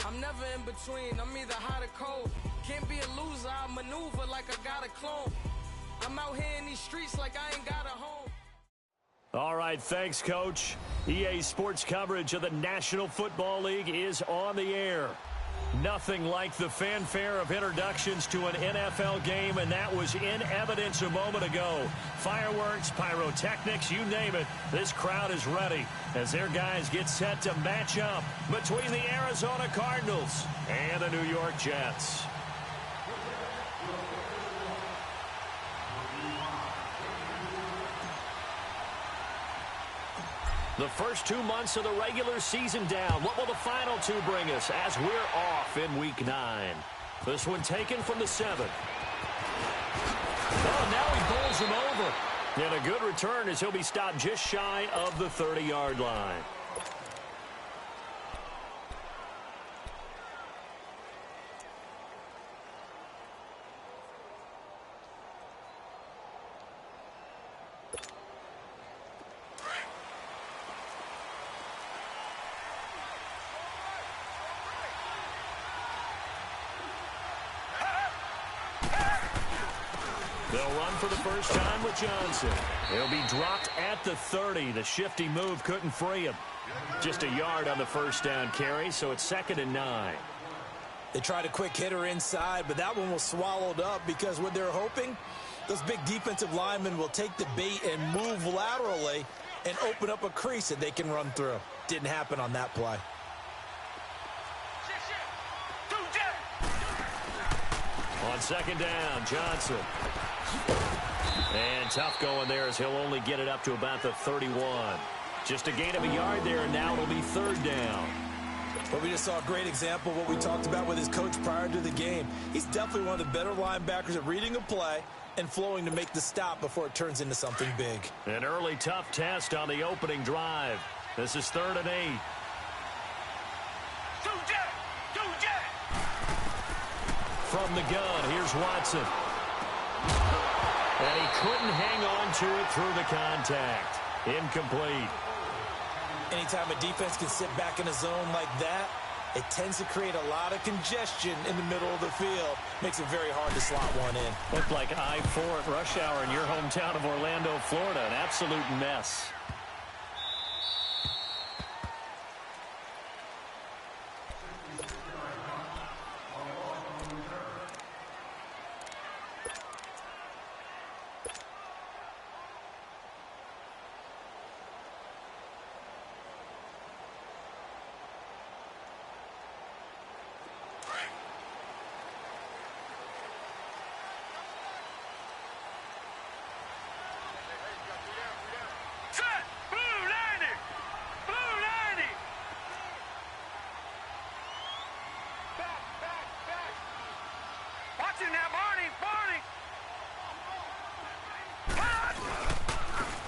I'm never in between, I'm either hot or cold. Can't be a loser, I maneuver like I got a clone. I'm out here in these streets like I ain't got a home. All right, thanks, Coach. EA Sports coverage of the National Football League is on the air. Nothing like the fanfare of introductions to an NFL game, and that was in evidence a moment ago. Fireworks, pyrotechnics, you name it. This crowd is ready as their guys get set to match up between the Arizona Cardinals and the New York Jets. The first 2 months of the regular season down. What will the final two bring us as we're off in Week 9? This one taken from the 7th. Oh, now he bowls him over. And a good return as he'll be stopped just shy of the 30-yard line. They'll run for the first time with Johnson. He'll be dropped at the 30. The shifty move couldn't free him. Just a yard on the first down carry, so it's 2nd and 9. They tried a quick hitter inside, but that one was swallowed up because what they're hoping, those big defensive linemen will take the bait and move laterally and open up a crease that they can run through. Didn't happen on that play. On 2nd down, Johnson. And tough going there as he'll only get it up to about the 31. Just a gain of a yard there, and now it'll be 3rd down. But we just saw a great example of what we talked about with his coach prior to the game. He's definitely one of the better linebackers at reading a play and flowing to make the stop before it turns into something big. An early tough test on the opening drive. This is 3rd and 8. From the gun, here's Watson. And he couldn't hang on to it through the contact. Incomplete. Anytime a defense can sit back in a zone like that, it tends to create a lot of congestion in the middle of the field. Makes it very hard to slot one in. Looked like I-4 at rush hour in your hometown of Orlando, Florida. An absolute mess.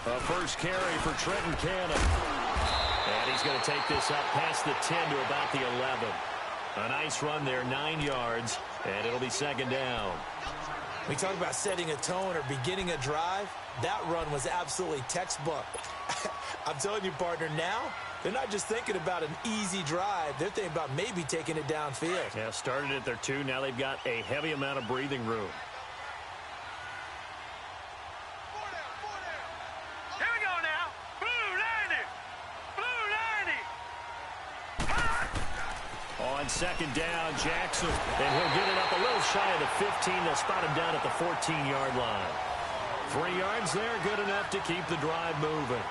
A first carry for Trenton Cannon. And he's going to take this up past the 10 to about the 11. A nice run there, 9 yards, and it'll be 2nd down. We talk about setting a tone or beginning a drive. That run was absolutely textbook. I'm telling you, partner, now they're not just thinking about an easy drive. They're thinking about maybe taking it downfield. Yeah, started at their 2. Now they've got a heavy amount of breathing room. On 2nd down, Jackson, and he'll get it up a little shy of the 15. They'll spot him down at the 14-yard line. 3 yards there, good enough to keep the drive moving.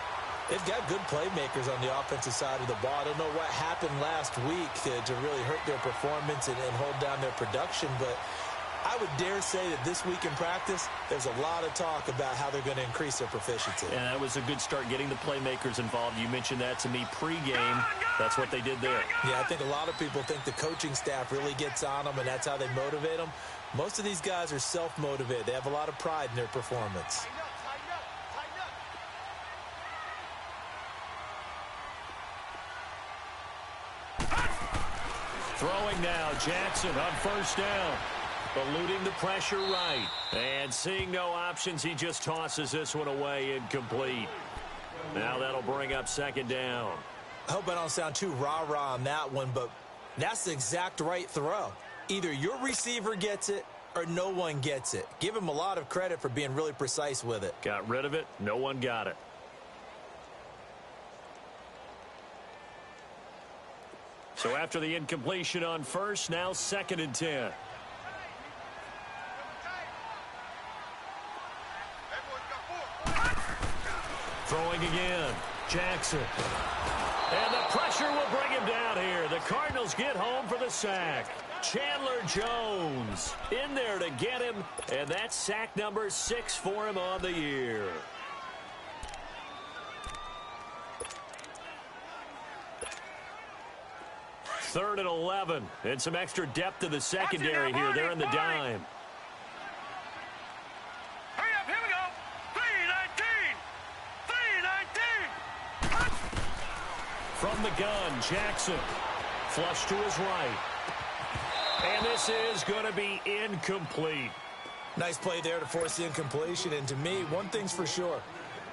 They've got good playmakers on the offensive side of the ball. I don't know what happened last week to really hurt their performance and hold down their production, but I would dare say that this week in practice, there's a lot of talk about how they're going to increase their proficiency. And that was a good start getting the playmakers involved. You mentioned that to me pregame. That's what they did there. Yeah, I think a lot of people think the coaching staff really gets on them, and that's how they motivate them. Most of these guys are self-motivated. They have a lot of pride in their performance. Throwing now, Jackson on first down. Eluding the pressure right. And seeing no options, he just tosses this one away incomplete. Now that'll bring up 2nd down. I hope I don't sound too rah-rah on that one, but That's the exact right throw. Either your receiver gets it or no one gets it. Give him a lot of credit for being really precise with it. Got rid of it. No one got it. So after the incompletion on first, now 2nd and 10. Throwing again. Jackson. And the pressure will bring him down here. The Cardinals get home for the sack. Chandler Jones in there to get him, and that's sack number 6 for him on the year. Third and 11, and some extra depth to the secondary here. They're in the dime. Hurry up, here we go. 3-19. 3-19. From the gun, Jackson. Flush to his right. And this is going to be incomplete. Nice play there to force the incompletion. And to me, one thing's for sure.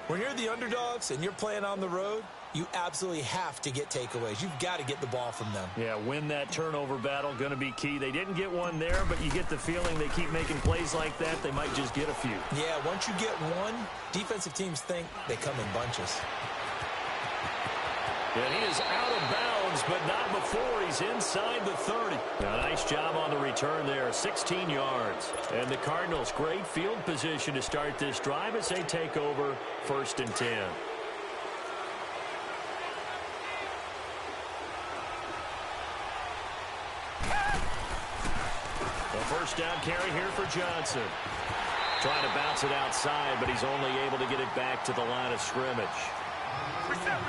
When you're the underdogs and you're playing on the road, you absolutely have to get takeaways. You've got to get the ball from them. Yeah, win that turnover battle, going to be key. They didn't get one there, but you get the feeling they keep making plays like that, they might just get a few. Yeah, once you get one, defensive teams think they come in bunches. And he is out of bounds, but not before he's inside the 30. Now, nice job on the return there, 16 yards. And the Cardinals, great field position to start this drive as they take over 1st and 10. The first down carry here for Johnson. Trying to bounce it outside, but he's only able to get it back to the line of scrimmage.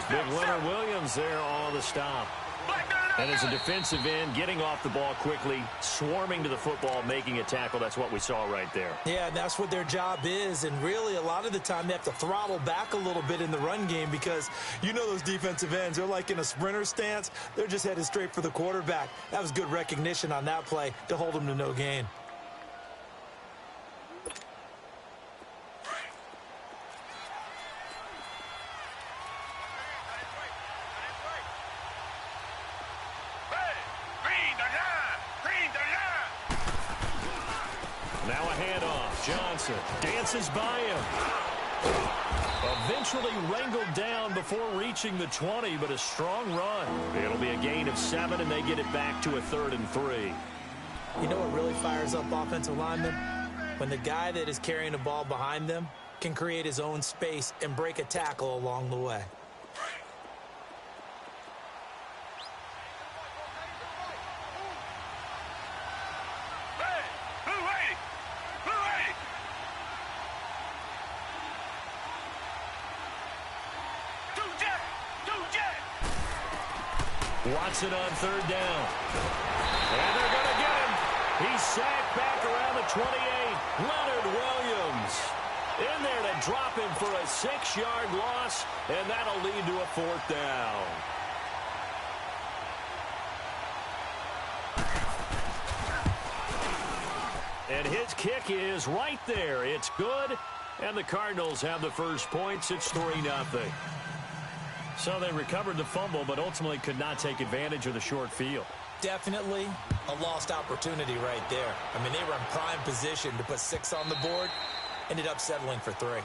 Big winner Williams there on the stop. And as a defensive end, getting off the ball quickly, swarming to the football, making a tackle. That's what we saw right there. Yeah, and that's what their job is. And really, a lot of the time, they have to throttle back a little bit in the run game because you know those defensive ends, they're like in a sprinter stance. They're just headed straight for the quarterback. That was good recognition on that play to hold them to no gain. Now a handoff. Johnson dances by him. Eventually wrangled down before reaching the 20, but a strong run. It'll be a gain of 7, and they get it back to a 3rd and 3. You know what really fires up offensive linemen? When the guy that is carrying the ball behind them can create his own space and break a tackle along the way. Watson on 3rd down. And they're going to get him. He's sacked back around the 28. Leonard Williams in there to drop him for a 6-yard loss, and that'll lead to a 4th down. And his kick is right there. It's good, and the Cardinals have the first points. It's 3-0. So they recovered the fumble, but ultimately could not take advantage of the short field. Definitely a lost opportunity right there. I mean, they were in prime position to put 6 on the board. Ended up settling for 3.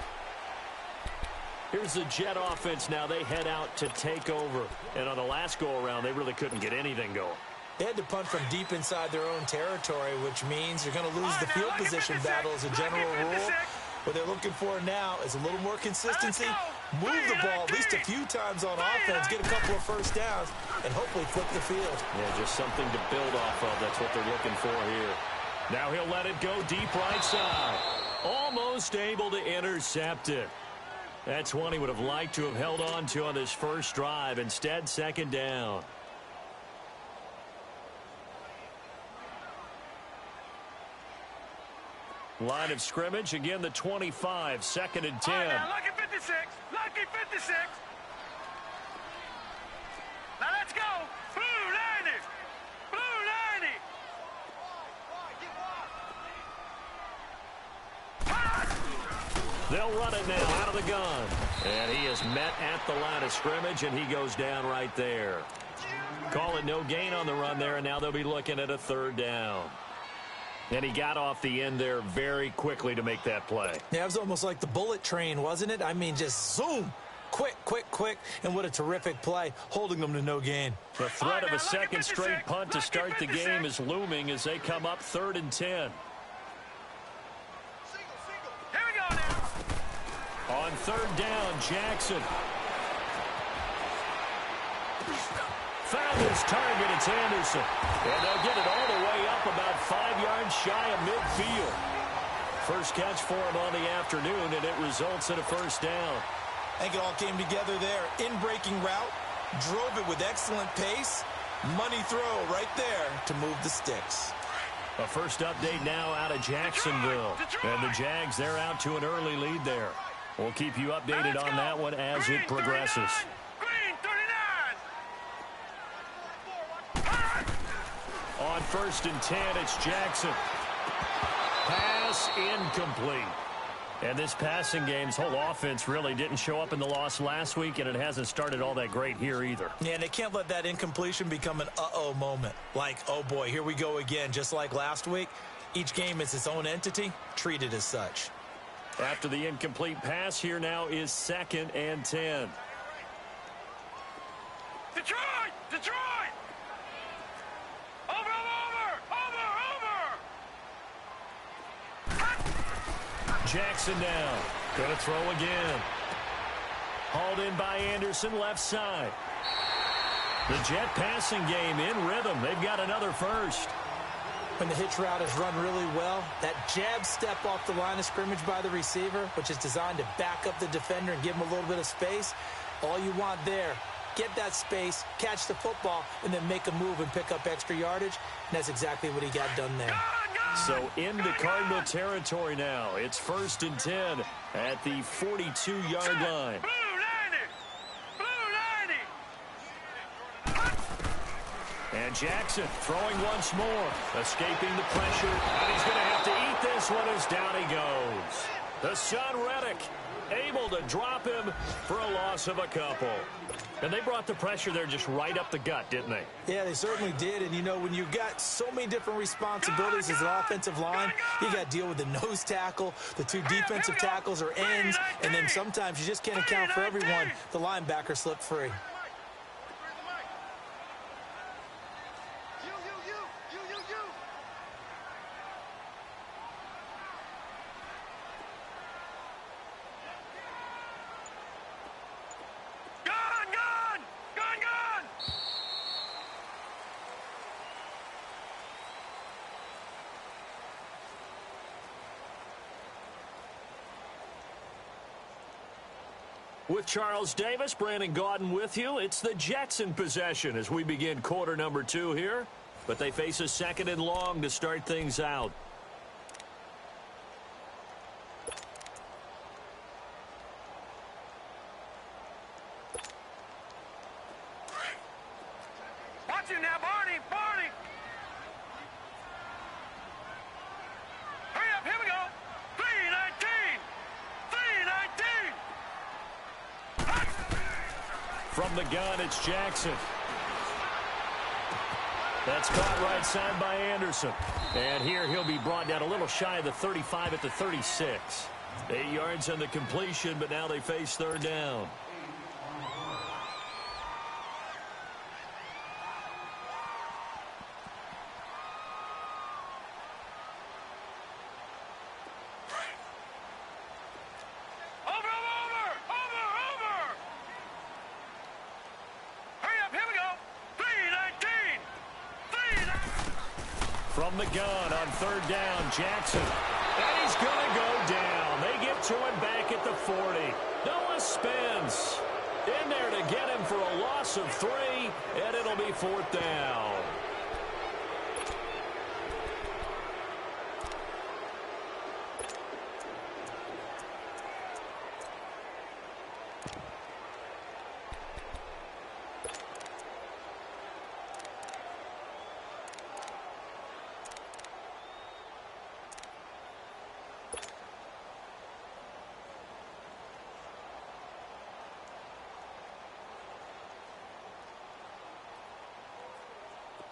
Here's the Jet offense now. They head out to take over. And on the last go-around, they really couldn't get anything going. They had to punt from deep inside their own territory, which means you're going to lose the field position battle as a general rule. What they're looking for now is a little more consistency, move the ball at least a few times on offense, get a couple of first downs, and hopefully flip the field. Yeah, just something to build off of. That's what they're looking for here. Now he'll let it go deep right side. Almost able to intercept it. That's one he would have liked to have held on to on this first drive. Instead, 2nd down. Line of scrimmage, again the 25, 2nd and 10. Right, now, lucky 56, lucky 56. Now let's go. Blue 90, blue 90. They'll run it now out of the gun. And he is met at the line of scrimmage, and he goes down right there. Call it no gain on the run there, and now they'll be looking at a third down. And he got off the end there very quickly to make that play. Yeah, it was almost like the bullet train, wasn't it? I mean, just zoom. Quick, quick, quick. And what a terrific play, holding them to no gain. The threat of a second straight punt to start the game is looming as they come up 3rd and 10. Here we go now. On 3rd down, Jackson. Found his target, it's Anderson. And they'll get it all the way up about 5 yards shy of midfield. First catch for him on the afternoon, and it results in a first down. I think it all came together there. In-breaking route, drove it with excellent pace. Money throw right there to move the sticks. A first update now out of Jacksonville. And the Jags, they're out to an early lead there. We'll keep you updated on that one as it progresses. Green 39. On 1st and 10, it's Jackson. Pass incomplete. And this passing game's whole offense really didn't show up in the loss last week, and it hasn't started all that great here either. Yeah, and they can't let that incompletion become an uh-oh moment. Like, oh boy, here we go again, just like last week. Each game is its own entity, treated as such. After the incomplete pass, here now is 2nd and 10. Detroit! Detroit! Over! Jackson now. Gonna throw again. Hauled in by Anderson, left side. The Jet passing game in rhythm. They've got another first. When the hitch route is run really well, that jab step off the line of scrimmage by the receiver, which is designed to back up the defender and give him a little bit of space, all you want there, get that space, catch the football, and then make a move and pick up extra yardage. And that's exactly what he got done there. So into Cardinal territory now. It's 1st and 10 at the 42-yard line. And Jackson throwing once more, escaping the pressure. And he's going to have to eat this one as down he goes. Hassan Reddick able to drop him for a loss of a couple. And they brought the pressure there just right up the gut, didn't they? Yeah, they certainly did. And, you know, when you've got so many different responsibilities as an offensive line, you got to deal with the nose tackle, the 2 defensive tackles or ends, and then sometimes you just can't account for everyone. The linebacker slipped free. With Charles Davis, Brandon Gaudin with you. It's the Jets in possession as we begin quarter number 2 here. But they face a 2nd and long to start things out. Watch it now, Barney! Barney! Hurry up, here we go! 319! 319! From the gun, it's Jackson. That's caught right side by Anderson. And here he'll be brought down a little shy of the 35 at the 36. 8 yards on the completion, but now they face 3rd down. From the gun on 3rd down, Jackson. And he's going to go down. They get to him back at the 40. Noah Spence in there to get him for a loss of 3, and it'll be 4th down.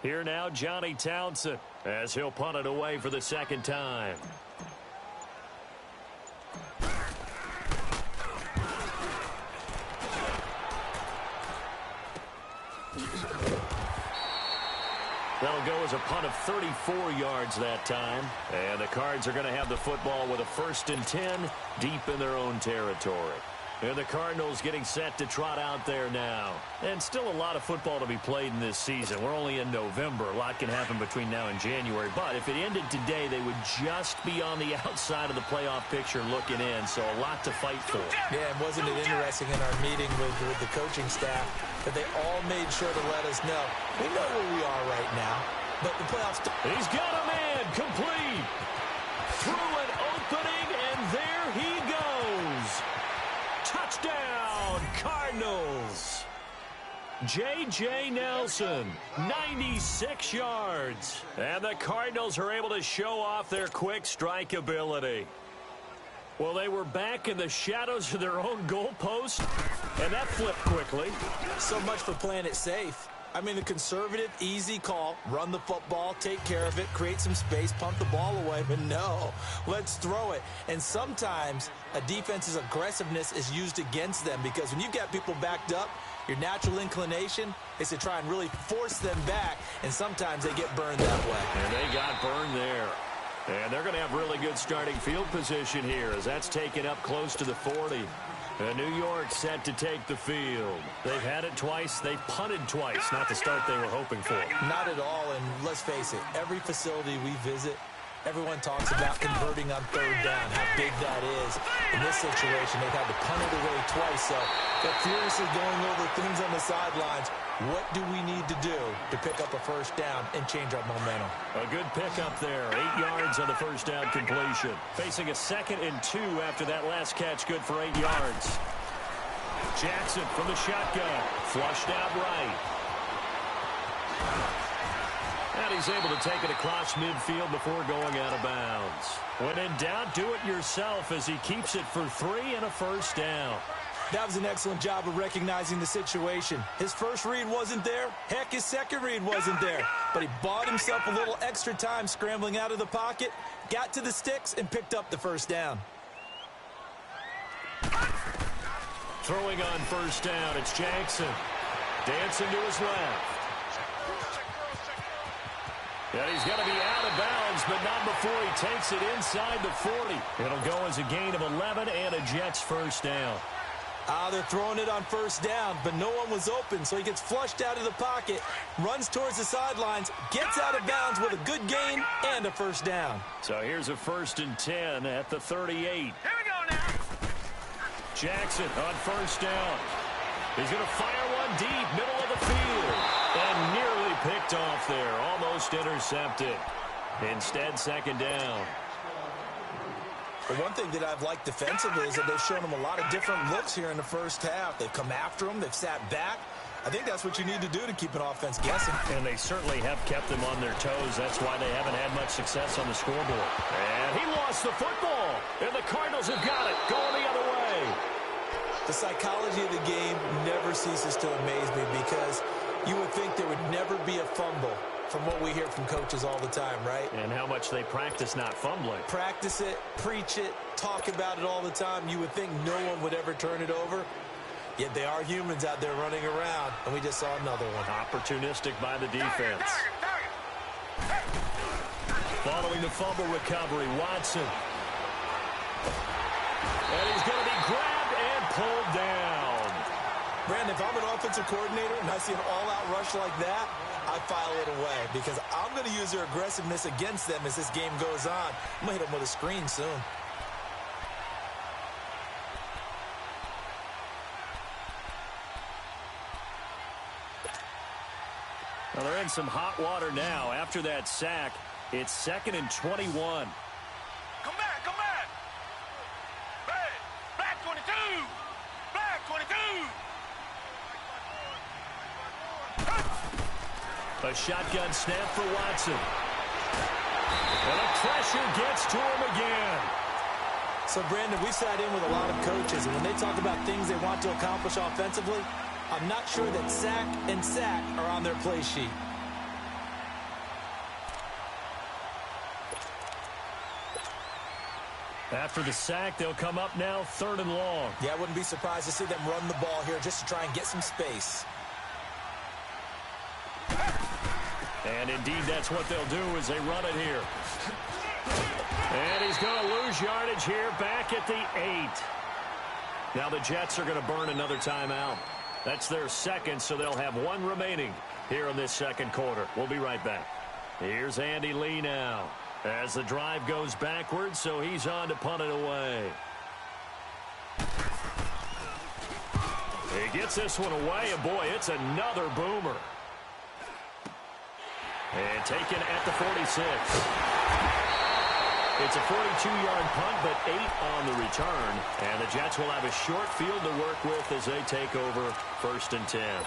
Here now, Johnny Townsend, as he'll punt it away for the second time. That'll go as a punt of 34 yards that time. And the Cards are going to have the football with a 1st and 10 deep in their own territory. And the Cardinals getting set to trot out there now. And still a lot of football to be played in this season. We're only in November. A lot can happen between now and January. But if it ended today, they would just be on the outside of the playoff picture looking in. So a lot to fight for. Yeah, and wasn't it interesting in our meeting with the coaching staff that they all made sure to let us know, we know where we are right now, but the playoffs... He's got a man complete. Through an opening, and there he goes. Touchdown, Cardinals. J.J. Nelson, 96 yards. And the Cardinals are able to show off their quick strike ability. Well, they were back in the shadows of their own goalpost, and that flipped quickly. So much for playing it safe. I mean, the conservative, easy call, run the football, take care of it, create some space, punt the ball away. But no, let's throw it. And sometimes a defense's aggressiveness is used against them because when you've got people backed up, your natural inclination is to try and really force them back, and sometimes they get burned that way. And they got burned there. And they're going to have really good starting field position here as that's taken up close to the 40. And New York set to take the field. They've had it twice. They've punted twice. Not the start they were hoping for. Not at all, and let's face it, every facility we visit, everyone talks about converting on 3rd down, how big that is. In this situation, they've had to punt it away twice, so they're furiously going over things on the sidelines. What do we need to do to pick up a 1st down and change our momentum? A good pickup there. 8 yards on the 1st down completion. Facing a 2nd and 2 after that last catch, good for 8 yards. Jackson from the shotgun. Flushed out right. And he's able to take it across midfield before going out of bounds. When in doubt, do it yourself as he keeps it for 3 and a 1st down. That was an excellent job of recognizing the situation. His first read wasn't there. Heck, his second read wasn't there. But he bought himself a little extra time scrambling out of the pocket, got to the sticks, and picked up the 1st down. Throwing on 1st down, it's Jackson. Dancing to his left. And he's going to be out of bounds, but not before he takes it inside the 40. It'll go as a gain of 11 and a Jets 1st down. They're throwing it on 1st down, but no one was open, so he gets flushed out of the pocket, runs towards the sidelines, gets out of bounds with a good gain and a 1st down. So here's a 1st and 10 at the 38. Here we go now. Jackson on 1st down. He's going to fire one deep, middle of the field. And nearly picked off there, almost intercepted. Instead, 2nd down. The one thing that I've liked defensively is that they've shown him a lot of different looks here in the 1st half. They've come after him. They've sat back. I think that's what you need to do to keep an offense guessing. And they certainly have kept them on their toes. That's why they haven't had much success on the scoreboard. And he lost the football. And the Cardinals have got it. Going the other way. The psychology of the game never ceases to amaze me because you would think there would never be a fumble from what we hear from coaches all the time, right? And how much they practice not fumbling. Practice it, preach it, talk about it all the time. You would think no one would ever turn it over. Yet they are humans out there running around, and we just saw another one. Opportunistic by the defense. Following the fumble recovery, Watson. And he's going to be grabbed and pulled down. Brandon, if I'm an offensive coordinator and I see an all-out rush like that, I file it away because I'm going to use their aggressiveness against them as this game goes on. I'm going to hit them with a screen soon. Well, they're in some hot water now. After that sack, it's 2nd and 21. Come back, come back. Black 22. Black 22. A shotgun snap for Watson. And the pressure gets to him again. So, Brandon, we sat in with a lot of coaches, and when they talk about things they want to accomplish offensively, I'm not sure that sack and sack are on their play sheet. After the sack, they'll come up now 3rd and long. Yeah, I wouldn't be surprised to see them run the ball here just to try and get some space. And indeed, that's what they'll do as they run it here. And he's going to lose yardage here back at the 8. Now the Jets are going to burn another timeout. That's their second, so they'll have one remaining here in this second quarter. We'll be right back. Here's Andy Lee now as the drive goes backwards, so he's on to punt it away. He gets this one away, and boy, it's another boomer. And taken at the 46. It's a 42-yard punt, but 8 on the return. And the Jets will have a short field to work with as they take over 1st and 10.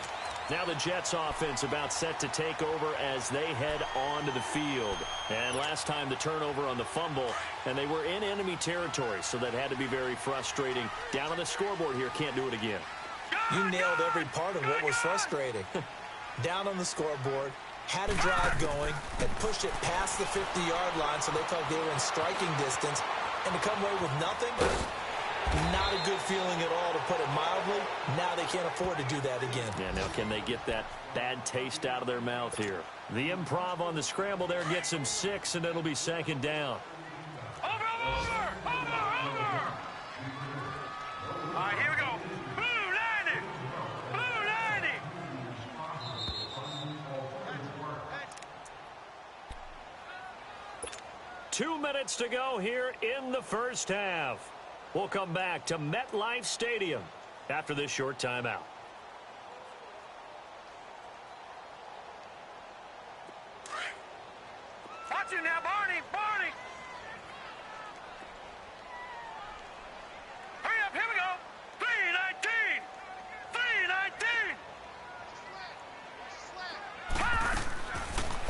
Now the Jets offense about set to take over as they head onto the field. And last time the turnover on the fumble, and they were in enemy territory, so that had to be very frustrating. Down on the scoreboard here, can't do it again. You nailed every part of what was frustrating. Down on the scoreboard, had a drive going, and pushed it past the 50-yard line so they felt they were in striking distance, and to come away with nothing, not a good feeling at all, to put it mildly. Now they can't afford to do that again. Yeah, now can they get that bad taste out of their mouth here? The improv on the scramble there gets him 6, and it'll be 2nd down. Over! All right, here we go. Blue 90! Blue 90! 2 minutes to go here in the first half. We'll come back to MetLife Stadium after this short timeout. Watch it now, Barney! Barney! Hurry up, here we go! 319! 319!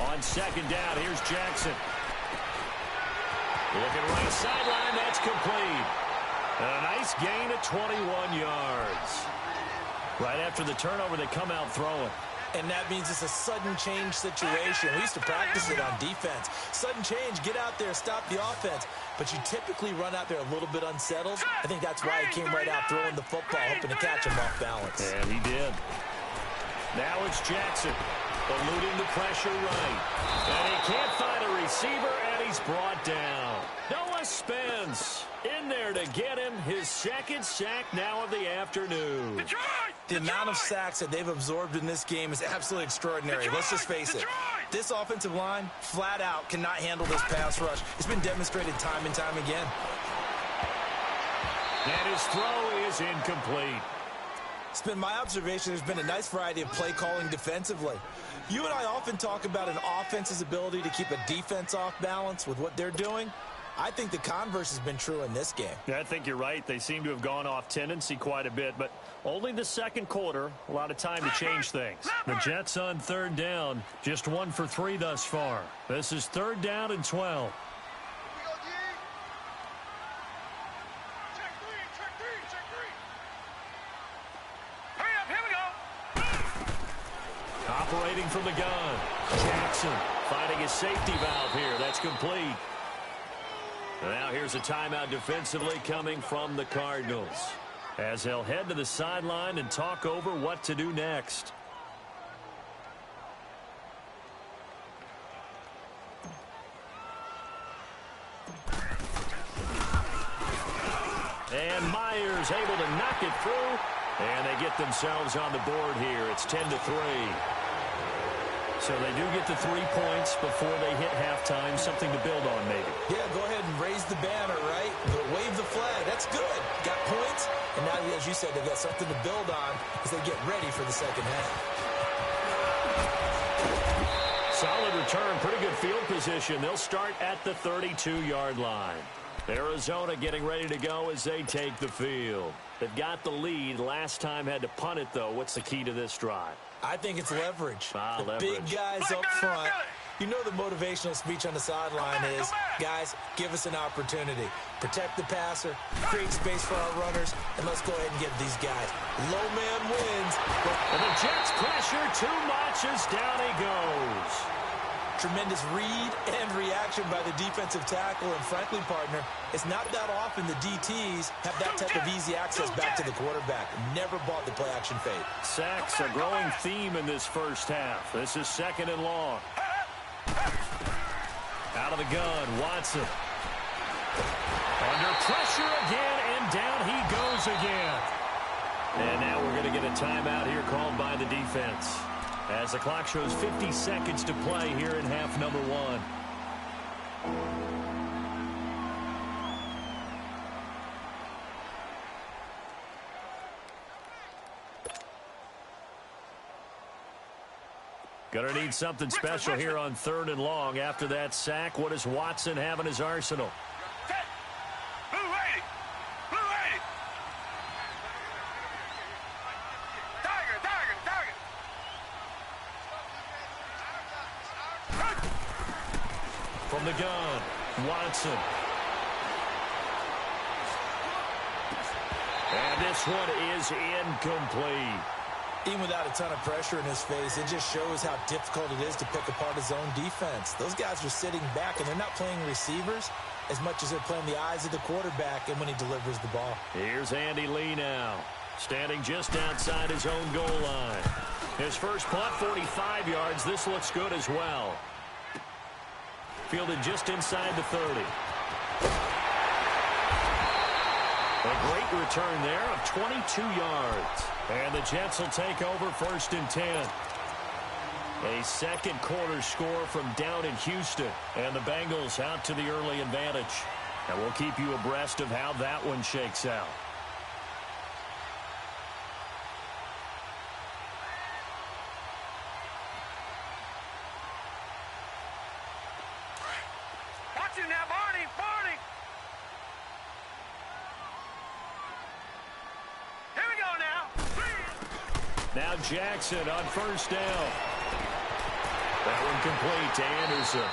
On 2nd down, here's Jackson. Looking right sideline, that's complete. A nice gain of 21 yards. Right after the turnover, they come out throwing. And that means it's a sudden change situation. We used to practice it on defense. Sudden change, get out there, stop the offense. But you typically run out there a little bit unsettled. I think that's why he came right out throwing the football, hoping to catch him off balance. And he did. Now it's Jackson, eluding the pressure right. And he can't find a receiver, and he's brought down. Noah Spence in there to get him his 2nd sack now of the afternoon. The amount of sacks that they've absorbed in this game is absolutely extraordinary. Let's just face it. This offensive line, flat out, cannot handle this pass rush. It's been demonstrated time and time again. And his throw is incomplete. It's been my observation there's been a nice variety of play calling defensively. You and I often talk about an offense's ability to keep a defense off balance with what they're doing. I think the converse has been true in this game. Yeah, I think you're right. They seem to have gone off tendency quite a bit, but only the second quarter, a lot of time to change things. The Jets on 3rd down, just 1 for 3 thus far. This is 3rd down and 12. Operating from the gun, Jackson finding his safety valve here. That's complete. Now here's a timeout defensively coming from the Cardinals as they'll head to the sideline and talk over what to do next. And Myers able to knock it through, and they get themselves on the board here. It's 10-3. So they do get the 3 points before they hit halftime, something to build on maybe. Yeah, go ahead and raise the banner, right? Wave the flag. That's good. Got points. And now, as you said, they've got something to build on as they get ready for the second half. Solid return, pretty good field position. They'll start at the 32-yard line. Arizona getting ready to go as they take the field. They've got the lead. Last time had to punt it, though. What's the key to this drive? I think it's leverage. Leverage. Big guys up front. You know the motivational speech on the sideline is, guys, give us an opportunity. Protect the passer, create space for our runners, and let's go ahead and get these guys. Low man wins. And the Jets pressure too much as down he goes. Tremendous read and reaction by the defensive tackle. And frankly, partner, it's not that often the DTs have that type of easy access back to the quarterback. Never bought the play-action fade. Sacks, a growing theme in this first half. This is 2nd and long. Out of the gun, Watson. Under pressure again, and down he goes again. And now we're going to get a timeout here called by the defense, as the clock shows 50 seconds to play here in half number 1. Going to need something special here on 3rd and long. After that sack, what does Watson have in his arsenal? From the gun, Watson. And this one is incomplete. Even without a ton of pressure in his face, it just shows how difficult it is to pick apart his own defense. Those guys are sitting back, and they're not playing receivers as much as they're playing the eyes of the quarterback and when he delivers the ball. Here's Andy Lee now, standing just outside his own goal line. His first punt, 45 yards. This looks good as well. Fielded just inside the 30. A great return there of 22 yards. And the Jets will take over 1st and 10. A second quarter score from down in Houston. And the Bengals out to the early advantage. And we'll keep you abreast of how that one shakes out. Watch it now, Barney! Barney! Here we go now. Now Jackson on 1st down. That one complete to Anderson.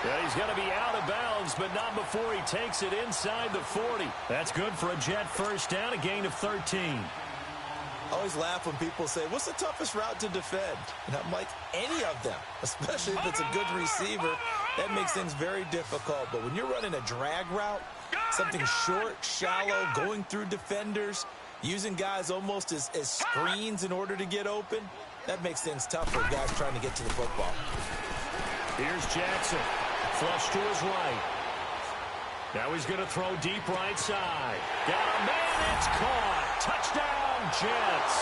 Yeah, he's going to be out of bounds, but not before he takes it inside the 40. That's good for a Jet 1st down, a gain of 13. I always laugh when people say, what's the toughest route to defend? And I'm like, any of them, especially if it's a good receiver. That makes things very difficult. But when you're running a drag route, something short, shallow, going through defenders, using guys almost as screens in order to get open, that makes things tough for guys trying to get to the football. Here's Jackson. Flush to his right. Now he's going to throw deep right side. Got a man, it's caught. Touchdown, Jets.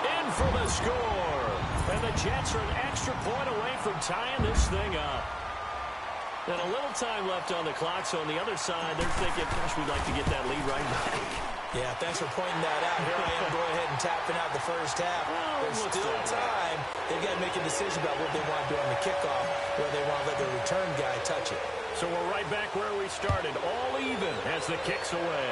In for the score. And the Jets are an extra point away from tying this thing up. And a little time left on the clock, so on the other side, they're thinking, gosh, we'd like to get that lead right back. Yeah, thanks for pointing that out. Here I am going ahead and tapping out the first half. There's still time. They've got to make a decision about what they want to do on the kickoff, whether they want to let the return guy touch it. So we're right back where we started, all even as the kick's away.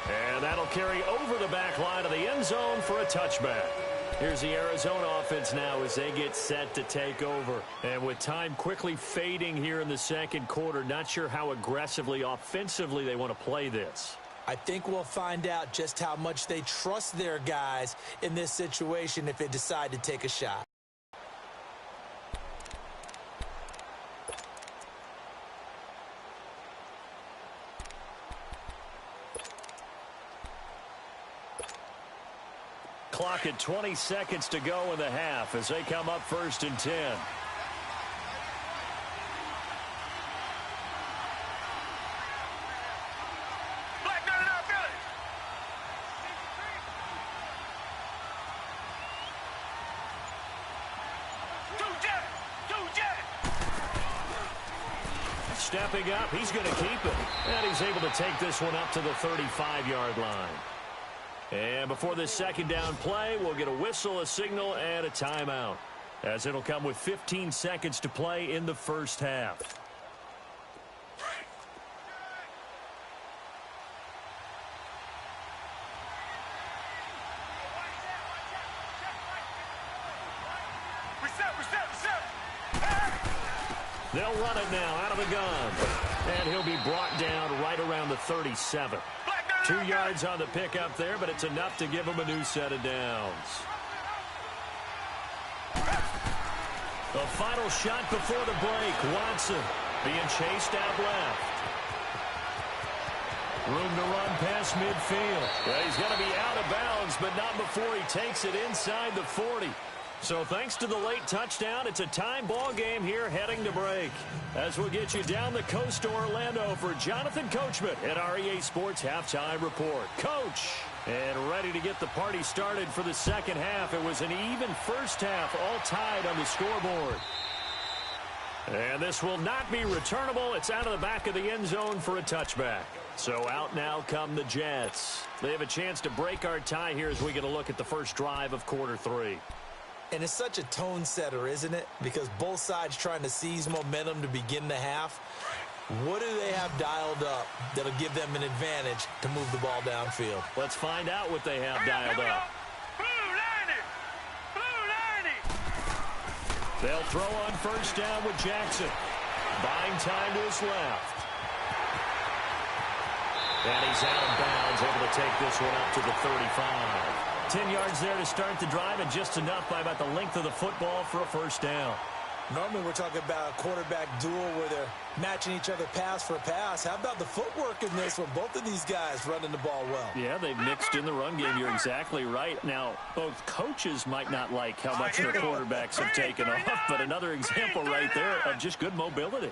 And that'll carry over the back line of the end zone for a touchback. Here's the Arizona offense now as they get set to take over. And with time quickly fading here in the second quarter, not sure how aggressively, offensively they want to play this. I think we'll find out just how much they trust their guys in this situation if they decide to take a shot. Clock at 20 seconds to go in the half as they come up 1st and 10. Black man in our village. Two Jet. Stepping up, he's going to keep it. And he's able to take this one up to the 35-yard line. And before this second down play, we'll get a whistle, a signal, and a timeout, as it'll come with 15 seconds to play in the first half. Reset. They'll run it now out of the gun. And he'll be brought down right around the 37. 2 yards on the pickup there, but it's enough to give him a new set of downs. The final shot before the break. Watson being chased out left. Room to run past midfield. Yeah, he's going to be out of bounds, but not before he takes it inside the 40. So thanks to the late touchdown, it's a time ball game here heading to break. As we'll get you down the coast to Orlando for Jonathan Coachman at our EA Sports Halftime Report. Coach, and ready to get the party started for the second half. It was an even first half, all tied on the scoreboard. And this will not be returnable. It's out of the back of the end zone for a touchback. So out now come the Jets. They have a chance to break our tie here as we get a look at the first drive of quarter 3. And it's such a tone setter, isn't it? Because both sides trying to seize momentum to begin the half. What do they have dialed up that'll give them an advantage to move the ball downfield? Let's find out what they have dialed up. They'll throw on first down with Jackson. Buying time to his left. And he's out of bounds, able to take this one up to the 35. 10 yards there to start the drive, and just enough by about the length of the football for a first down. Normally we're talking about a quarterback duel where they're matching each other pass for pass. How about the footwork in this one? Both of these guys running the ball well. Yeah, they've mixed in the run game. You're exactly right. Now, both coaches might not like how much their quarterbacks have taken off, but another example right there of just good mobility.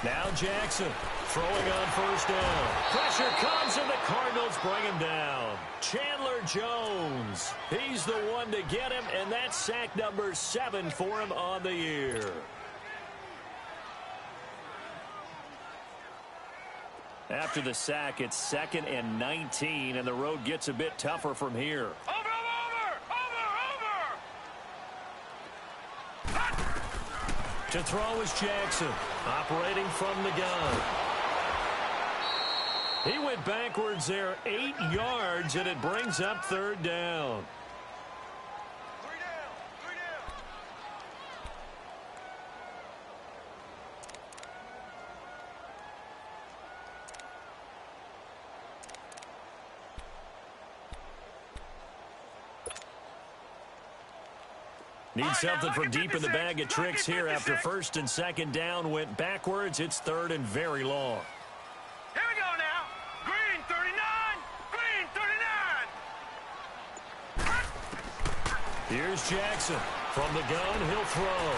Now Jackson throwing on first down. Pressure comes and the Cardinals bring him down. Chandler Jones. He's the one to get him, and that's sack number 7 for him on the year. After the sack, it's 2nd and 19, and the road gets a bit tougher from here. To throw is Jackson, operating from the gun. He went backwards there 8 yards, and it brings up 3rd down. Need something from deep in the bag of tricks here after 1st and 2nd down went backwards. It's 3rd and very long. Here we go now. Green 39. Green 39. Here's Jackson. From the gun, he'll throw.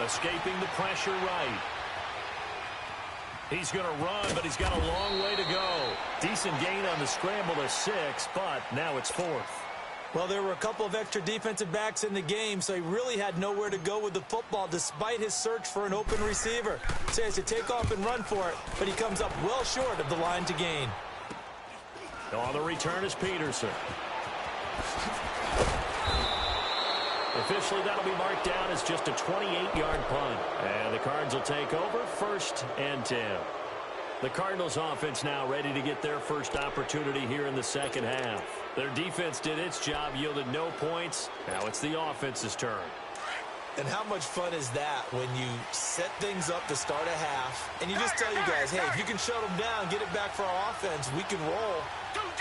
Escaping the pressure right. He's going to run, but he's got a long way to go. Decent gain on the scramble to 6, but now it's 4th. Well, there were a couple of extra defensive backs in the game, so he really had nowhere to go with the football despite his search for an open receiver. So he has to take off and run for it, but he comes up well short of the line to gain. On the return is Peterson. Officially, that'll be marked down as just a 28-yard punt. And the Cards will take over 1st and 10. The Cardinals offense now ready to get their first opportunity here in the second half. Their defense did its job, yielded no points. Now it's the offense's turn. And how much fun is that when you set things up to start a half and you just tell you guys, hey, if you can shut them down, get it back for our offense, we can roll.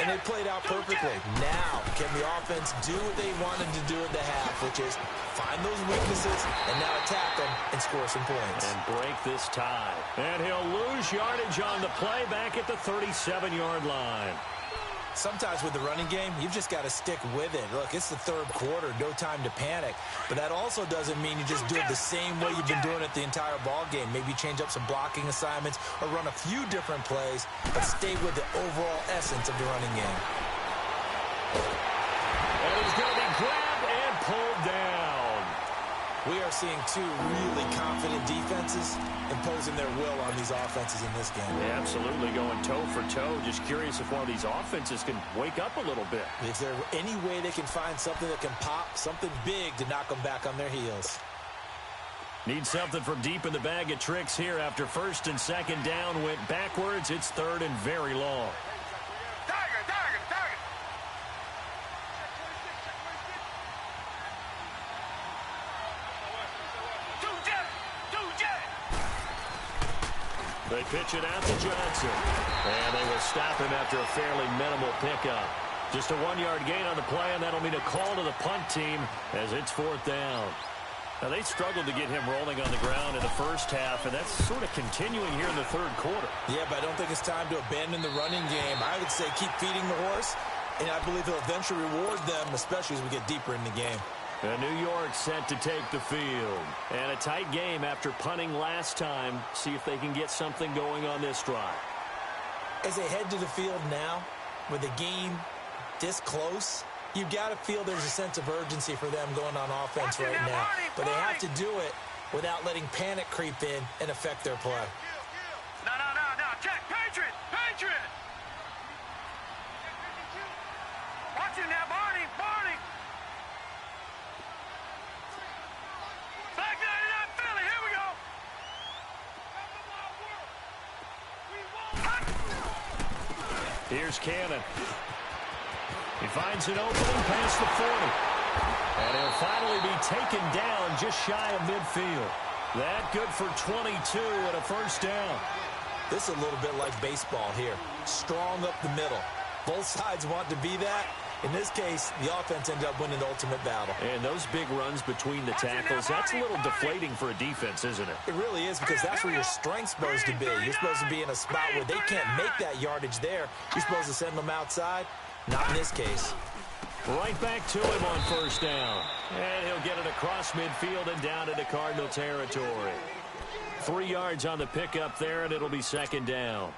And they played out perfectly. Now, can the offense do what they wanted to do at the half, which is find those weaknesses and now attack them and score some points. And break this tie. And he'll lose yardage on the play back at the 37-yard line. Sometimes with the running game, you've just got to stick with it. Look, it's the 3rd quarter, no time to panic. But that also doesn't mean you just do it the same way you've been doing it the entire ball game. Maybe change up some blocking assignments or run a few different plays, but stay with the overall essence of the running game. And he's going to be grabbed and pulled down. We are seeing 2 really confident defenses imposing their will on these offenses in this game. Yeah, absolutely, going toe for toe. Just curious if one of these offenses can wake up a little bit. Is there any way they can find something that can pop, something big to knock them back on their heels? Need something from deep in the bag of tricks here after 1st and 2nd down went backwards. It's 3rd and very long. They pitch it out to Johnson. And they will stop him after a fairly minimal pickup. Just a 1-yard gain on the play, and that'll mean a call to the punt team as it's 4th down. Now, they struggled to get him rolling on the ground in the first half, and that's sort of continuing here in the third quarter. Yeah, but I don't think it's time to abandon the running game. I would say keep feeding the horse, and I believe he'll eventually reward them, especially as we get deeper in the game. And New York set to take the field. And a tight game after punting last time. See if they can get something going on this drive. As they head to the field now, with the game this close, you've got to feel there's a sense of urgency for them going on offense right now. But they have to do it without letting panic creep in and affect their play. No. Check. Patriot. Watch it now, Barney. Back 99 Philly. Here we go. Here's Cannon. He finds an opening past the 40. And he'll finally be taken down just shy of midfield. That good for 22 and a first down. This is a little bit like baseball here. Strong up the middle. Both sides want to be that. In this case, the offense ended up winning the ultimate battle. And those big runs between the tackles, that's a little deflating for a defense, isn't it? It really is, because that's where your strength's supposed to be. You're supposed to be in a spot where they can't make that yardage there. You're supposed to send them outside. Not in this case. Right back to him on first down. And he'll get it across midfield and down into Cardinal territory. 3 yards on the pickup there, and it'll be second down.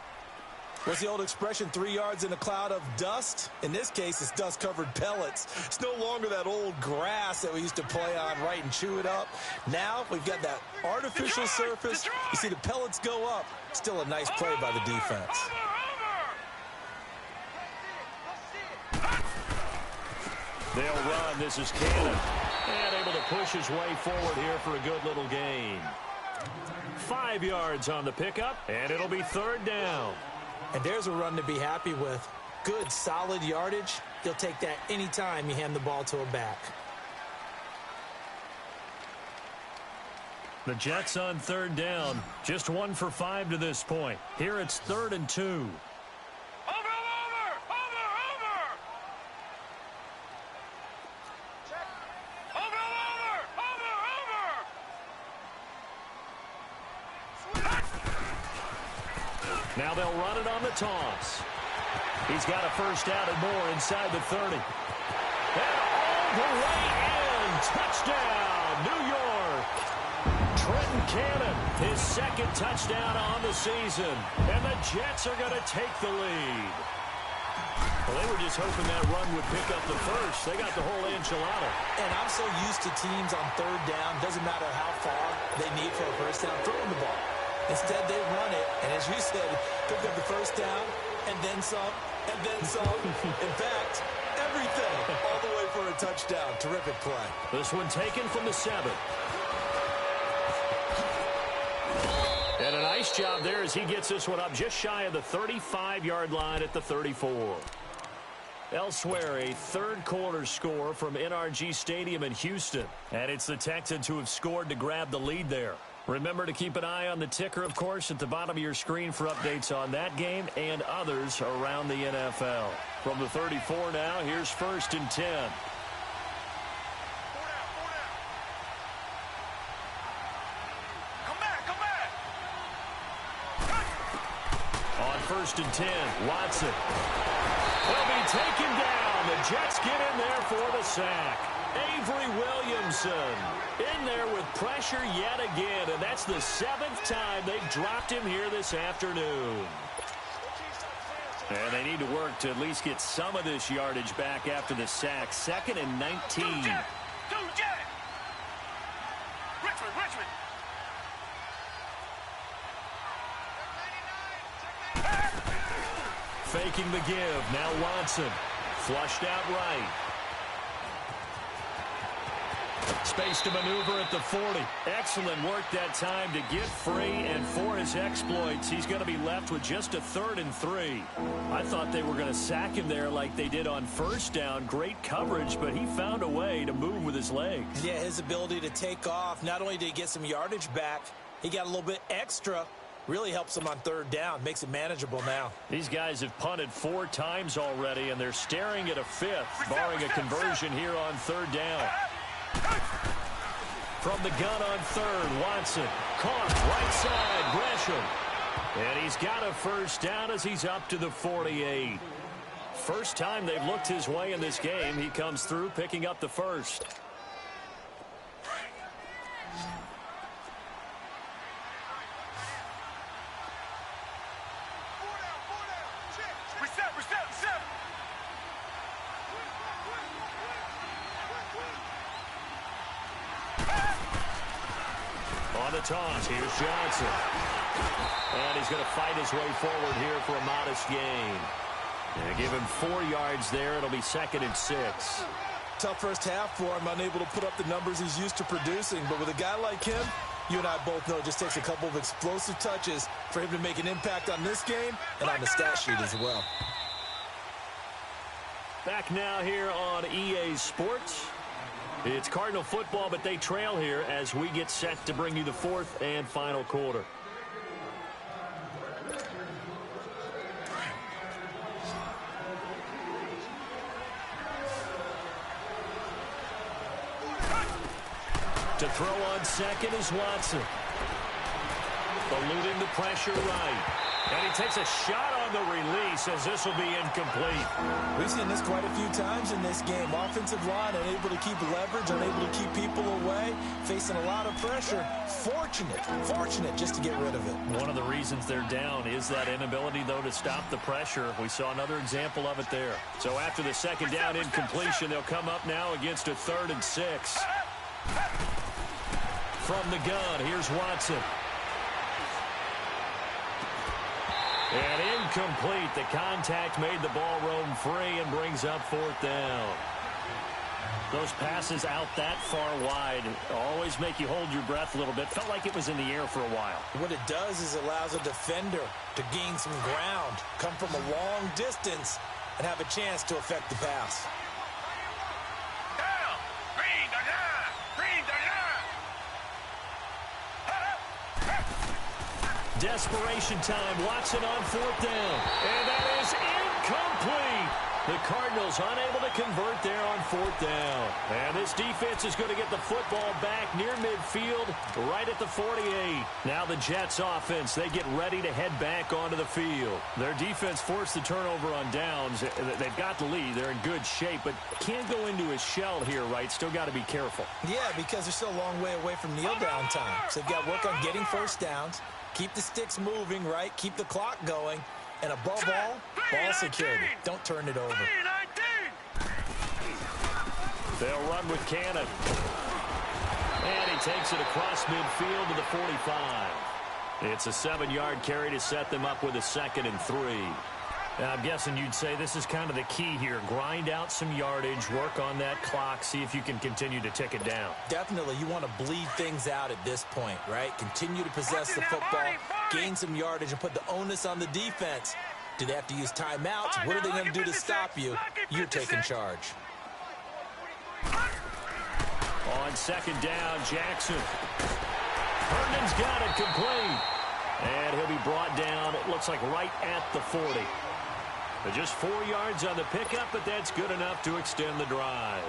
What's the old expression, 3 yards in a cloud of dust? In this case, it's dust-covered pellets. It's no longer that old grass that we used to play on, right, and chew it up. Now we've got that artificial surface. You see the pellets go up. Still a nice play by the defense. They'll run. This is Cannon. And able to push his way forward here for a good little gain. 5 yards on the pickup, and it'll be third down. And there's a run to be happy with. Good, solid yardage. You'll take that anytime you hand the ball to a back. The Jets on third down. Just 1 for 5 to this point. Here it's 3rd and 2. Over. Now they'll run it on the toss. He's got a first down and more inside the 30. And all the way in. Touchdown, New York. Trenton Cannon, his second touchdown on the season. And the Jets are going to take the lead. Well, they were just hoping that run would pick up the first. They got the whole enchilada. And I'm so used to teams on third down, doesn't matter how far they need for a first down, throwing the ball. Instead, they run it, and as you said, pick up the first down, and then some, and then some. In fact, everything, all the way for a touchdown. Terrific play. This one taken from the 7. And a nice job there as he gets this one up just shy of the 35-yard line at the 34. Elsewhere, a third-quarter score from NRG Stadium in Houston. And it's the Texans who have scored to grab the lead there. Remember to keep an eye on the ticker, of course, at the bottom of your screen for updates on that game and others around the NFL. From the 34 now, here's 1st and 10. Come back. On 1st and 10, Watson. Will be taken down. The Jets get in there for the sack. Avery Williamson in there with pressure yet again, and that's the 7th time they've dropped him here this afternoon. And they need to work to at least get some of this yardage back after the sack. 2nd and 19. Richmond. Faking the give. Now Watson. Flushed out right. Space to maneuver at the 40. Excellent work that time to get free, and for his exploits, he's going to be left with just a 3rd and 3. I thought they were going to sack him there like they did on first down. Great coverage, but he found a way to move with his legs. Yeah, his ability to take off, not only did he get some yardage back, he got a little bit extra Really helps them on third down. Makes it manageable now. These guys have punted 4 times already, and they're staring at a 5th, barring a conversion here on third down. From the gun on third, Watson. Caught right side, Gresham. And he's got a first down as he's up to the 48. First time they've looked his way in this game. He comes through picking up the first. On the toss, here's Johnson. And he's going to fight his way forward here for a modest gain. And give him 4 yards there. It'll be 2nd and 6. Tough first half for him, unable to put up the numbers he's used to producing. But with a guy like him, you and I both know it just takes a couple of explosive touches for him to make an impact on this game and on the stat sheet as well. Back now here on EA Sports. It's Cardinal football, but they trail here as we get set to bring you the 4th and final quarter. To throw on second is Watson. Eluding the pressure right. And he takes a shot on the release as this will be incomplete. We've seen this quite a few times in this game. Offensive line unable to keep leverage, unable to keep people away, facing a lot of pressure. Fortunate just to get rid of it. One of the reasons they're down is that inability, though, to stop the pressure. We saw another example of it there. So after the second down incompletion, they'll come up now against a 3rd and 6. From the gun, here's Watson. And incomplete. The contact made the ball roam free and brings up 4th down. Those passes out that far wide always make you hold your breath a little bit. Felt like it was in the air for a while. What it does is allows a defender to gain some ground, come from a long distance, and have a chance to affect the pass. Desperation time. Watson on 4th down. And that is incomplete. The Cardinals unable to convert there on 4th down. And this defense is going to get the football back near midfield, right at the 48. Now the Jets offense, they get ready to head back onto the field. Their defense forced the turnover on downs. They've got the lead. They're in good shape, but can't go into a shell here, right? Still got to be careful. Yeah, because they're still a long way away from kneel down time. So they've got to work on getting first downs. Keep the sticks moving, right? Keep the clock going. And above all, ball security. Don't turn it over. They'll run with Cannon. And he takes it across midfield to the 45. It's a 7-yard carry to set them up with a 2nd and 3. I'm guessing you'd say this is kind of the key here. Grind out some yardage, work on that clock, see if you can continue to tick it down. Definitely. You want to bleed things out at this point, right? Continue to possess the football, gain some yardage, and put the onus on the defense. Do they have to use timeouts? What are they going to do to stop you? You're taking charge. On 2nd down, Jackson. Herndon's got it complete. And he'll be brought down, it looks like right at the 40. But just 4 yards on the pickup, but that's good enough to extend the drive.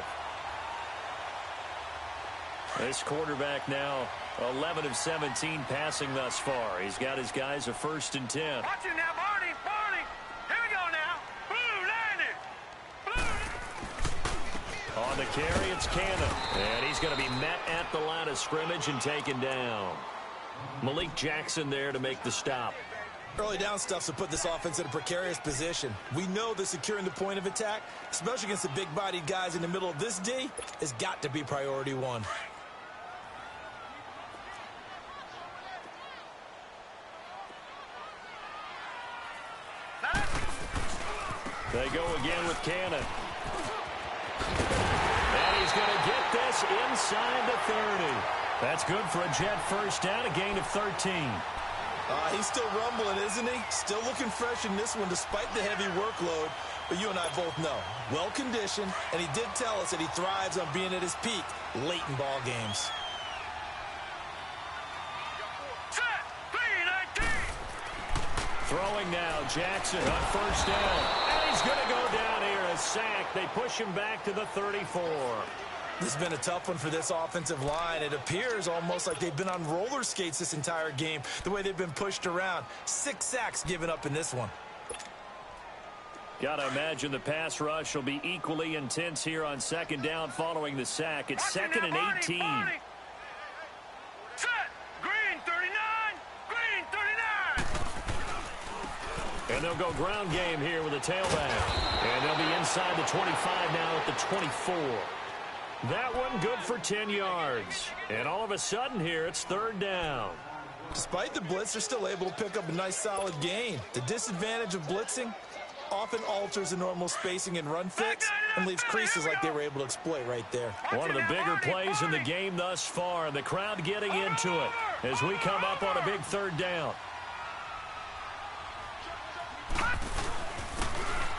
This quarterback now 11 of 17 passing thus far. He's got his guys a 1st and 10. Watch it now, Barney. Here we go now. Blue, Blue. On the carry, it's Cannon. And he's going to be met at the line of scrimmage and taken down. Malik Jackson there to make the stop. Early down stuff to put this offense in a precarious position. We know that securing the point of attack, especially against the big-bodied guys in the middle of this D, has got to be priority 1. They go again with Cannon. And he's going to get this inside the 30. That's good for a Jet first down, a gain of 13. He's still rumbling, isn't he? Still looking fresh in this one despite the heavy workload. But you and I both know, well-conditioned, and he did tell us that he thrives on being at his peak late in ball games. Set, 3-19. Throwing now, Jackson on first down. And he's going to go down here, a sack. They push him back to the 34. This has been a tough one for this offensive line. It appears almost like they've been on roller skates this entire game, the way they've been pushed around. 6 sacks given up in this one. Got to imagine the pass rush will be equally intense here on second down following the sack. It's second and 18. Set. Green 39. Green 39. And they'll go ground game here with a tailback. And they'll be inside the 25 now at the 24. That one good for 10 yards. And all of a sudden here, it's third down. Despite the blitz, they're still able to pick up a nice solid gain. The disadvantage of blitzing often alters the normal spacing and run fits and leaves creases like they were able to exploit right there. One of the bigger plays in the game thus far. The crowd getting into it as we come up on a big third down.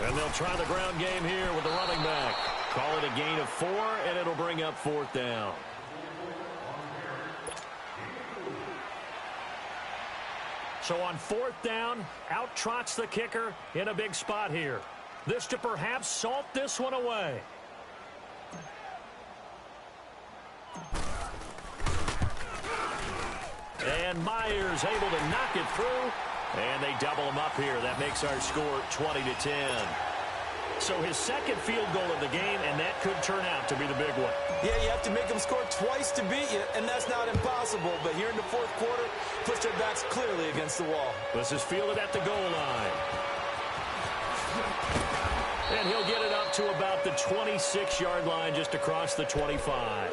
And they'll try the ground game here with the running back. Call it a gain of 4, and it'll bring up fourth down. So on fourth down, out trots the kicker in a big spot here. This to perhaps salt this one away. And Myers able to knock it through. And they double him up here. That makes our score 20-10. So his second field goal of the game, and that could turn out to be the big one. Yeah, you have to make them score twice to beat you, and that's not impossible. But here in the fourth quarter, puts their backs clearly against the wall. This is fielded at the goal line. And he'll get it up to about the 26-yard line just across the 25.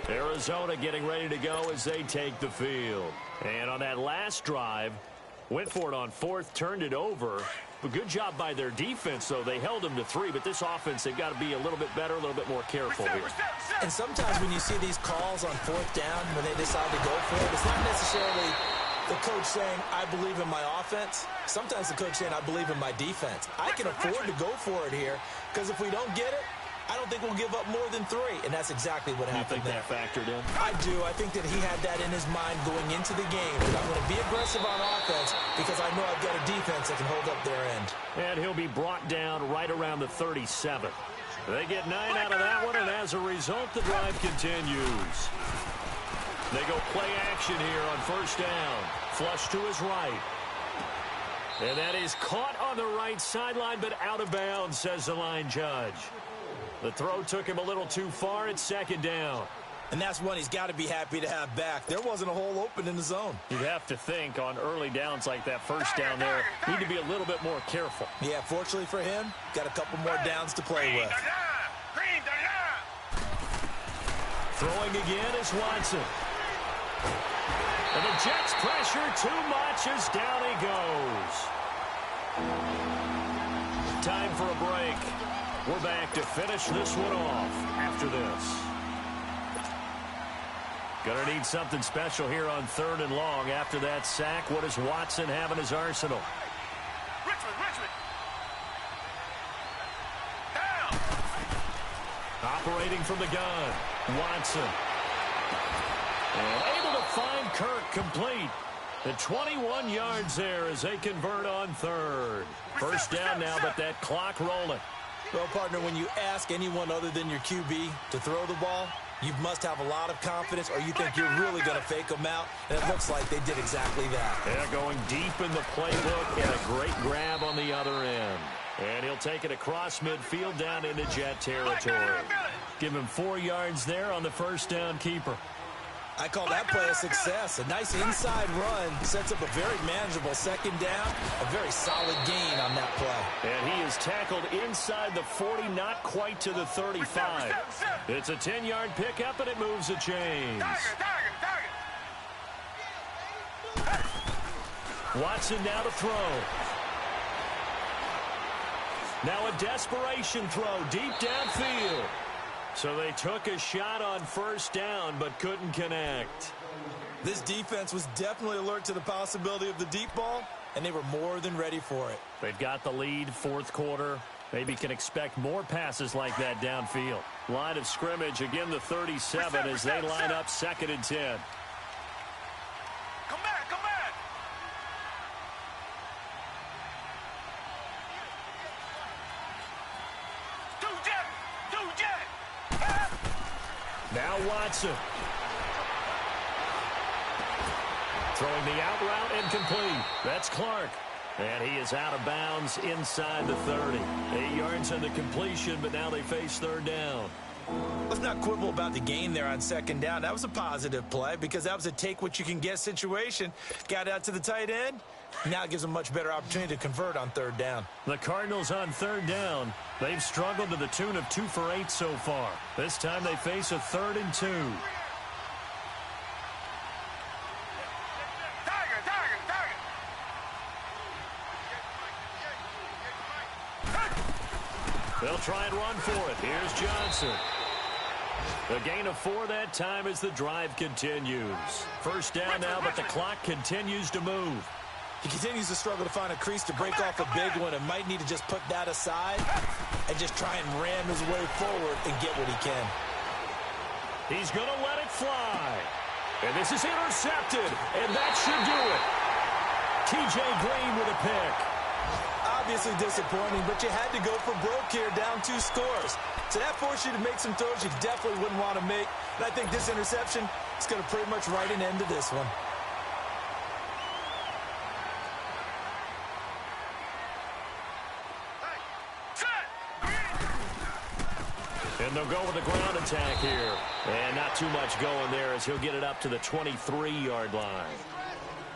Arizona getting ready to go as they take the field. And on that last drive, went for it on fourth, turned it over. But good job by their defense, though. They held them to 3, but this offense, they've got to be a little bit better, a little bit more careful here. And sometimes when you see these calls on fourth down, when they decide to go for it, it's not necessarily the coach saying, I believe in my offense. Sometimes the coach saying, I believe in my defense. I can afford to go for it here, because if we don't get it, I don't think we'll give up more than 3, and that's exactly what happened there. You think that factored in? I do. I think that he had that in his mind going into the game, that I'm going to be aggressive on offense because I know I've got a defense that can hold up their end. And he'll be brought down right around the 37. They get 9 out of that one, and as a result, the drive continues. They go play action here on first down. Flush to his right. And that is caught on the right sideline, but out of bounds, says the line judge. The throw took him a little too far. It's second down. And that's one he's got to be happy to have back. There wasn't a hole open in the zone. You'd have to think on early downs like that first down there, need to be a little bit more careful. Yeah, fortunately for him, got a couple more downs to play with. Throwing again is Watson. And the Jets pressure too much as down he goes. Time for a break. We're back to finish this one off after this. Gonna need something special here on third and long. After that sack, what does Watson have in his arsenal? Richmond. Down. Operating from the gun, Watson. And able to find Kirk complete. The 21 yards there as they convert on third. First down now, but that clock rolling. Well, partner, when you ask anyone other than your QB to throw the ball, you must have a lot of confidence or you think you're really going to fake them out, and it looks like they did exactly that. Yeah, going deep in the playbook and a great grab on the other end. And he'll take it across midfield down into Jet territory. Give him 4 yards there on the first down keeper. I call that play a success. A nice inside run sets up a very manageable second down. A very solid gain on that play. And he is tackled inside the 40, not quite to the 35. It's a 10-yard pickup, and it moves the chains. Watson now to throw. Now a desperation throw deep downfield. So they took a shot on first down, but couldn't connect. This defense was definitely alert to the possibility of the deep ball, and they were more than ready for it. They've got the lead, fourth quarter. Maybe can expect more passes like that downfield. Line of scrimmage, again the 37 as they line up second and 10. Come back. Now Watson. Throwing the out route incomplete. That's Clark. And he is out of bounds inside the 30. 8 yards on the completion, but now they face third down. Let's not quibble about the gain there on second down. That was a positive play because that was a take-what-you-can-get situation. Got out to the tight end. Now it gives them a much better opportunity to convert on third down. The Cardinals on third down. They've struggled to the tune of 2 for 8 so far. This time they face a 3rd and 2. They'll try and run for it. Here's Johnson. A gain of 4 that time as the drive continues. First down now, but the clock continues to move. He continues to struggle to find a crease to break off a big one and might need to just put that aside and just try and ram his way forward and get what he can. He's going to let it fly. And this is intercepted, and that should do it. T.J. Green with a pick. Obviously disappointing, but you had to go for broke here, down 2 scores. So that forced you to make some throws you definitely wouldn't want to make. And I think this interception is going to pretty much write an end to this one. And they'll go with the ground attack here. And not too much going there as he'll get it up to the 23-yard line.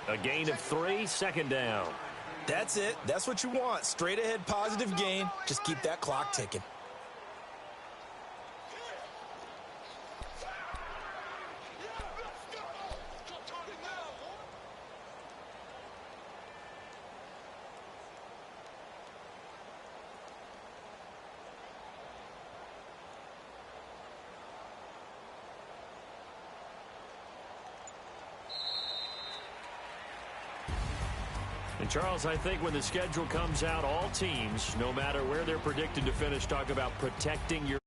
A gain of 3, second down. That's it. That's what you want. Straight ahead positive gain. Just keep that clock ticking. And, Charles, I think when the schedule comes out, all teams, no matter where they're predicted to finish, talk about protecting your